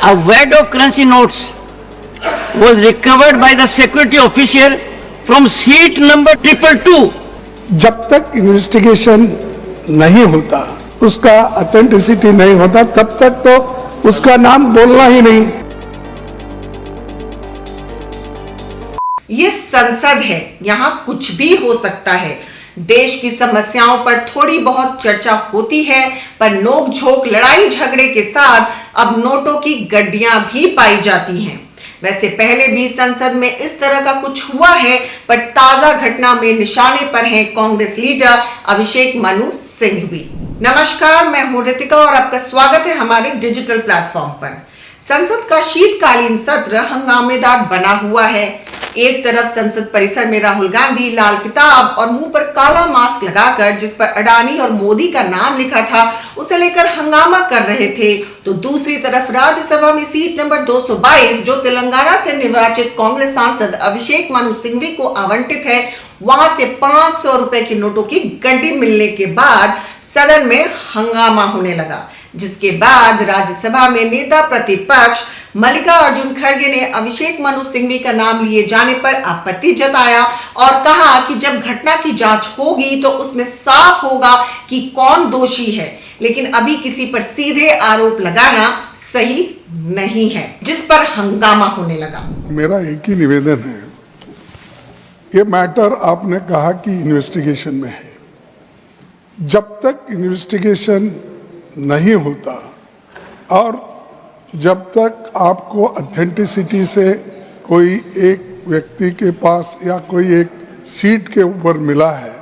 A wad of currency notes was recovered by the security official from seat number 222. जब तक investigation नहीं होता, उसका ऑथेंटिसिटी नहीं होता, तब तक तो उसका नाम बोलना ही नहीं। ये संसद है, यहाँ कुछ भी हो सकता है। देश की समस्याओं पर थोड़ी बहुत चर्चा होती है, पर नोक-झोंक, लड़ाई झगड़े के साथ अब नोटों की गड्डियां भी पाई जाती हैं। वैसे पहले भी संसद में इस तरह का कुछ हुआ है, पर ताजा घटना में निशाने पर हैं कांग्रेस लीडर अभिषेक मनु सिंघवी। नमस्कार, मैं हूं रितिका और आपका स्वागत है हमारे डिजिटल प्लेटफॉर्म पर। संसद का शीतकालीन सत्र हंगामेदार बना हुआ है। एक तरफ संसद परिसर में राहुल गांधी लाल किताब और मुंह पर काला मास्क लगाकर, जिस पर अडानी और मोदी का नाम लिखा था, उसे लेकर हंगामा कर रहे थे, तो दूसरी तरफ राज्यसभा में सीट नंबर 222 जो तेलंगाना से निर्वाचित कांग्रेस सांसद अभिषेक मनु सिंघवी को आवंटित है, वहां से 500 रुपए के नोटों की गड्डी मिलने के बाद सदन में हंगामा होने लगा, जिसके बाद राज्यसभा में नेता प्रतिपक्ष मल्लिकार्जुन खड़गे ने अभिषेक मनु सिंघवी का नाम लिए जाने पर आपत्ति जताया और कहा कि जब घटना की जांच होगी तो उसमें साफ होगा कि कौन दोषी है, लेकिन अभी किसी पर सीधे आरोप लगाना सही नहीं है, जिस पर हंगामा होने लगा। मेरा एक ही निवेदन है, ये मैटर आपने कहा कि इन्वेस्टिगेशन में है, जब तक इन्वेस्टिगेशन नहीं होता और जब तक आपको ऑथेंटिसिटी से कोई एक व्यक्ति के पास या कोई एक सीट के ऊपर मिला है,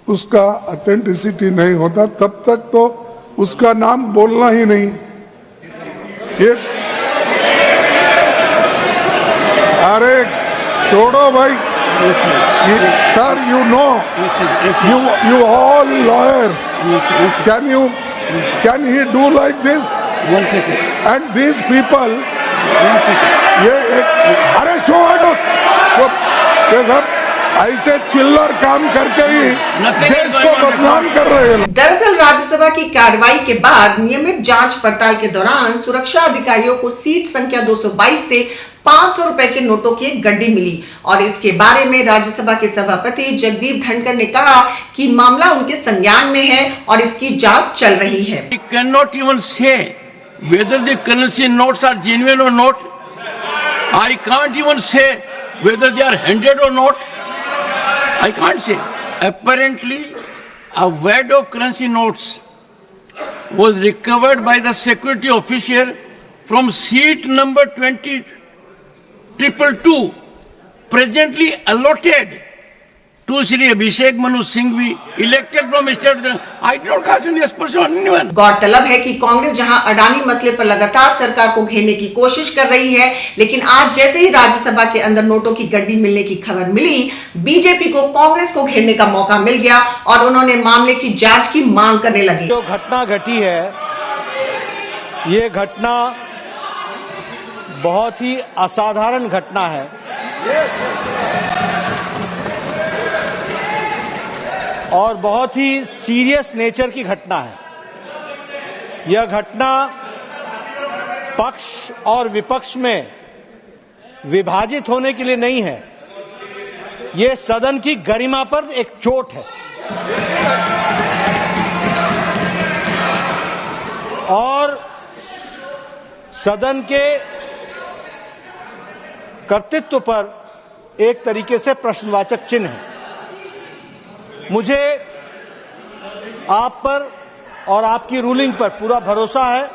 उसका ऑथेंटिसिटी नहीं होता, तब तक तो उसका नाम बोलना ही नहीं। ये अरे छोड़ो भाई, sir, you know, you all lawyers, can he do like this? 1 second. And these people, 1 second. ये एक, अरे छोड़ो, ये सब ऐसे चिल्लर काम करके ही देश को बदनाम कर रहे हैं। दरअसल राज्यसभा की कार्रवाई के बाद नियमित जांच पड़ताल के दौरान सुरक्षा अधिकारियों को सीट संख्या 222 से 500 रुपए के नोटों की एक गड्डी मिली और इसके बारे में राज्यसभा के सभापति जगदीप धनखड़ ने कहा कि मामला उनके संज्ञान में है और इसकी जांच चल रही है। We cannot even say whether the currency notes are genuine or not. I can't even say whether they are handed or not. I can't say. Apparently, a wad of currency notes was recovered by the security official from seat number 222, presently allotted to Shri Abhishek Manu Singhvi, elected from state. I do not cast any aspersion on anyone. गौरतलब है कि कांग्रेस जहां अडानी मसले पर लगातार सरकार को घेरने की कोशिश कर रही है, लेकिन आज जैसे ही राज्यसभा के अंदर नोटों की गड्डी मिलने की खबर मिली, बीजेपी को कांग्रेस को घेरने का मौका मिल गया और उन्होंने मामले की जांच की मांग करने लगी। जो घटना घटी है, ये घटना बहुत ही असाधारण घटना है और बहुत ही सीरियस नेचर की घटना है। यह घटना पक्ष और विपक्ष में विभाजित होने के लिए नहीं है, यह सदन की गरिमा पर एक चोट है और सदन के कर्तृत्व पर एक तरीके से प्रश्नवाचक चिन्ह है। मुझे आप पर और आपकी रूलिंग पर पूरा भरोसा है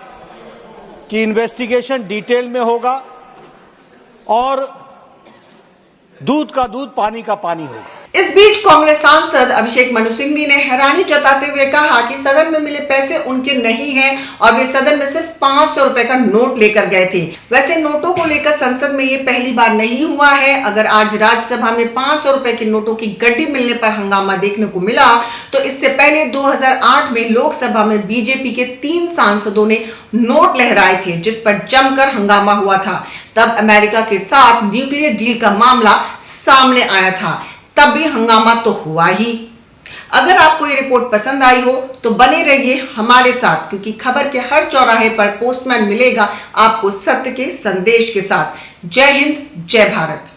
कि इन्वेस्टिगेशन डिटेल में होगा और दूध का दूध, पानी का पानी होगा। इस बीच कांग्रेस सांसद अभिषेक मनु सिंघवी ने हैरानी जताते हुए कहा कि सदन में मिले पैसे उनके नहीं हैं और वे सदन में सिर्फ 500 रुपए का नोट लेकर गए थे। वैसे नोटों को लेकर संसद में ये पहली बार नहीं हुआ है। अगर आज राज्यसभा में 500 रुपए के नोटों की गड्डी मिलने पर हंगामा देखने को मिला, तो इससे पहले 2008 में लोकसभा में बीजेपी के 3 सांसदों ने नोट लहराए थे, जिस पर जमकर हंगामा हुआ था। तब अमेरिका के साथ न्यूक्लियर डील का मामला सामने आया था, तब भी हंगामा तो हुआ ही। अगर आपको ये रिपोर्ट पसंद आई हो तो बने रहिए हमारे साथ, क्योंकि खबर के हर चौराहे पर पोस्टमैन मिलेगा आपको सत्य के संदेश के साथ। जय हिंद, जय भारत।